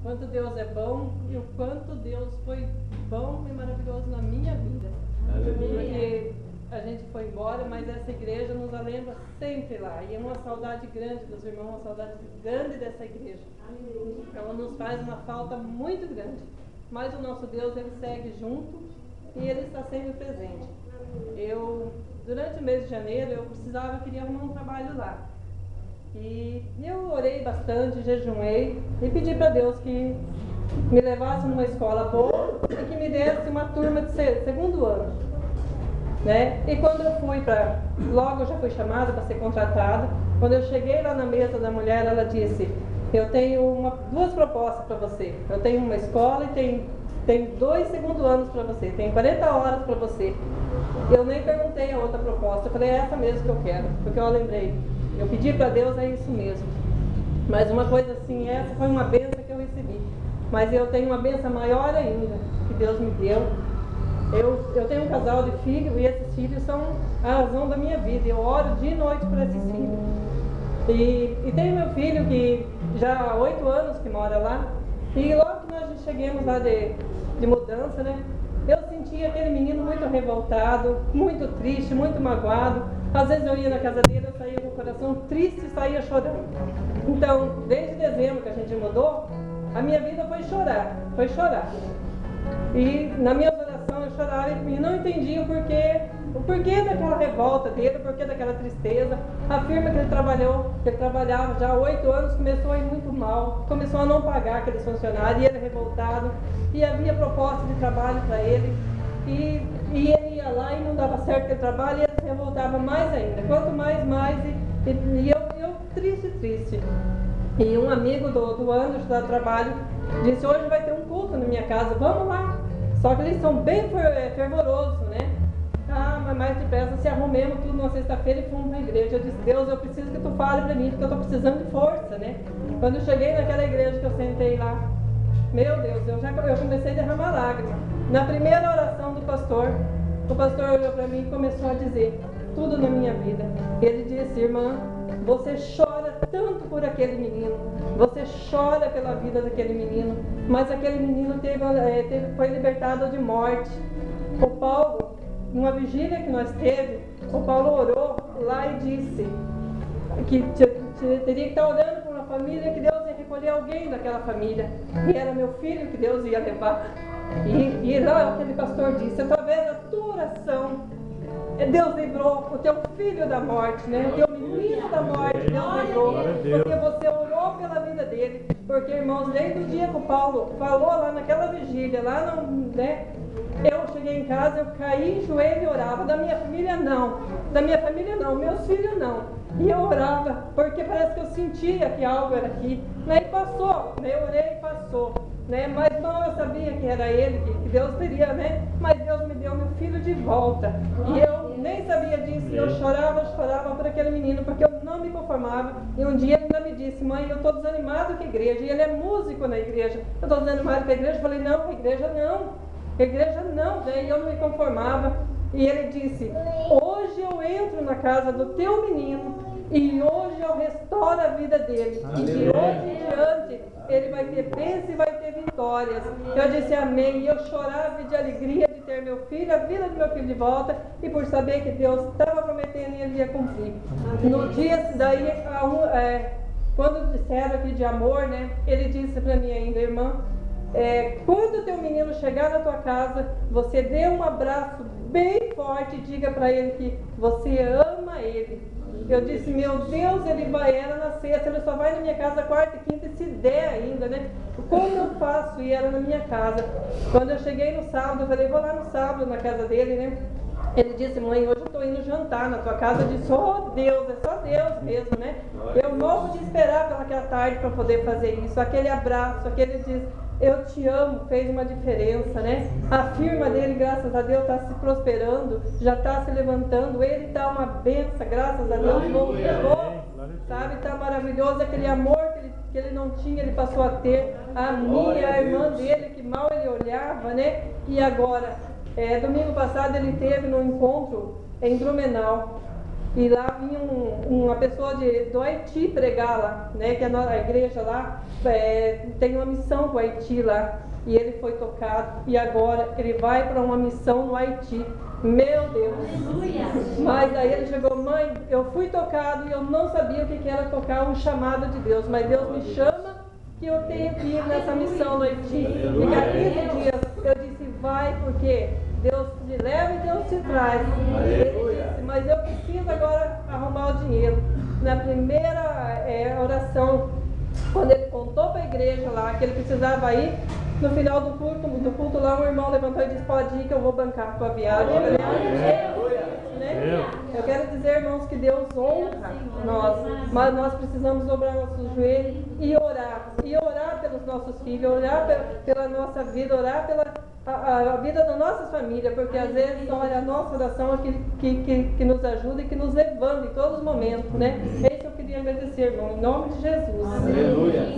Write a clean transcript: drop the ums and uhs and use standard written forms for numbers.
quanto Deus é bom e o quanto Deus foi bom e maravilhoso na minha vida. Porque a gente foi embora, mas essa igreja nos lembra sempre lá. E é uma saudade grande dos irmãos, uma saudade grande dessa igreja. Ela nos faz uma falta muito grande. Mas o nosso Deus, ele segue junto e ele está sempre presente. Durante o mês de janeiro, queria arrumar um trabalho lá. E eu orei bastante, jejuei e pedi para Deus que me levasse numa escola boa e que me desse uma turma de segundo ano, né? E quando eu fui logo eu já fui chamada para ser contratada. Quando eu cheguei lá na mesa da mulher, ela disse: eu tenho duas propostas para você. Eu tenho uma escola e tem 2 segundo anos para você, tem 40 horas para você. Eu nem perguntei a outra proposta, eu falei: é essa mesmo que eu quero, porque eu lembrei. Eu pedi para Deus, é isso mesmo. Mas uma coisa assim, essa foi uma bênção que eu recebi. Mas eu tenho uma bênção maior ainda, que Deus me deu. Eu tenho um casal de filhos e esses filhos são a razão da minha vida. Eu oro dia e noite por esses filhos. E tenho meu filho que já há 8 anos que mora lá. E logo que nós chegamos lá de mudança, né? Eu sentia aquele menino muito revoltado, muito triste, muito magoado. Às vezes eu ia na casa dele, eu saía com o coração triste e saía chorando. Então, desde dezembro que a gente mudou, a minha vida foi chorar. E na minha oração eu chorava e não entendia o porquê daquela revolta dele, o porquê daquela tristeza. A firma que ele trabalhava já há 8 anos, começou a ir muito mal, começou a não pagar aqueles funcionários, e ele revoltado, e havia proposta de trabalho para ele, e ele ia lá e não dava certo aquele trabalho, e ele se revoltava mais ainda, quanto mais, e eu triste. E um amigo do Anderson, do trabalho, disse: hoje vai ter um culto na minha casa, vamos lá. Só que eles são bem fervorosos, né? Mas mais depressa se arrumemos tudo na sexta-feira e fomos para a igreja. Eu disse: Deus, eu preciso que tu fale para mim, porque eu estou precisando de força, né? Quando eu cheguei naquela igreja que eu sentei lá, meu Deus, eu comecei a derramar lágrimas. Na primeira oração do pastor, o pastor olhou para mim e começou a dizer tudo na minha vida. Ele disse: irmã, você chora tanto por aquele menino, você chora pela vida daquele menino, mas aquele menino foi libertado de morte. O Paulo, numa vigília que nós teve, o Paulo orou lá e disse que teria que estar orando por uma família, que Deus ia recolher alguém daquela família, e era meu filho que Deus ia levar. E lá aquele pastor disse: através da tua oração, Deus livrou o teu filho da morte, né? O teu menino da morte, Deus livrou, porque você orou pela vida dele. Porque, irmãos, desde o dia que o Paulo falou lá naquela vigília, né? Eu cheguei em casa, eu caí em joelho e orava. Da minha família não, meus filhos não. E eu orava, porque parece que eu sentia que algo era aqui. E passou, né? Eu orei e passou, né? Mas não, eu sabia que era ele, que Deus teria, né? Mas Deus me deu meu filho de volta. E eu nem sabia disso, e eu chorava por aquele menino, porque eu não me conformava. E um dia ele ainda me disse: mãe, eu estou desanimado com a igreja. E ele é músico na igreja. Eu estou desanimado com a igreja. Eu falei: não, a igreja não. Daí eu não me conformava. E ele disse: hoje eu entro na casa do teu menino e hoje eu restauro a vida dele. E de hoje em diante ele vai ter bênção e vai ter vitórias. Eu disse amém. E eu chorava de alegria de ter meu filho, a vida do meu filho de volta, e por saber que Deus estava prometendo e ele ia cumprir. No dia daí, quando disseram aqui de amor, né? Ele disse para mim ainda: irmã, quando o teu menino chegar na tua casa, você dê um abraço bem forte e diga para ele que você ama ele. Eu disse: meu Deus, era na sexta, ele só vai na minha casa quarta e quinta, e se der ainda, né? Como eu faço? E era na minha casa. Quando eu cheguei no sábado, eu falei: vou lá no sábado na casa dele, né? Ele disse: mãe, hoje eu estou indo jantar na tua casa. Eu disse: oh Deus, é só Deus mesmo, né? Eu morro de esperar pelaquela tarde para poder fazer isso. Aquele abraço, aquele diz: eu te amo, fez uma diferença, né? A firma dele, graças a Deus, está se prosperando, já está se levantando. Ele está uma benção, graças a Deus, voltou, sabe? Está maravilhoso. Aquele amor que ele não tinha, ele passou a ter. A minha, a irmã dele, que mal ele olhava, né? E agora, domingo passado ele teve num encontro em Blumenau. e lá vinha uma pessoa do Haiti pregar lá, né? Que a igreja lá tem uma missão com o Haiti lá, e ele foi tocado, e agora ele vai para uma missão no Haiti. Meu Deus! Mas aí ele chegou, mãe, eu fui tocado e eu não sabia o que era tocar um chamado de Deus, mas Deus me chama que eu tenho que ir nessa missão no Haiti. E há 15 dias eu disse, vai, porque Deus te leva e Deus te traz. Ele disse, mas eu preciso agora arrumar o dinheiro. Na primeira oração, quando ele contou para a igreja lá que ele precisava ir, no final do culto lá, um irmão levantou e disse, pode ir que eu vou bancar a tua viagem. Eu quero dizer, irmãos, que Deus honra nós, mas nós precisamos dobrar nossos joelhos e orar pelos nossos filhos, orar pela nossa vida, orar pela a vida da nossa família, porque às vezes, olha, a nossa oração é que nos ajuda e que nos levanta em todos os momentos, né? É isso que eu queria agradecer, irmão, em nome de Jesus. Aleluia.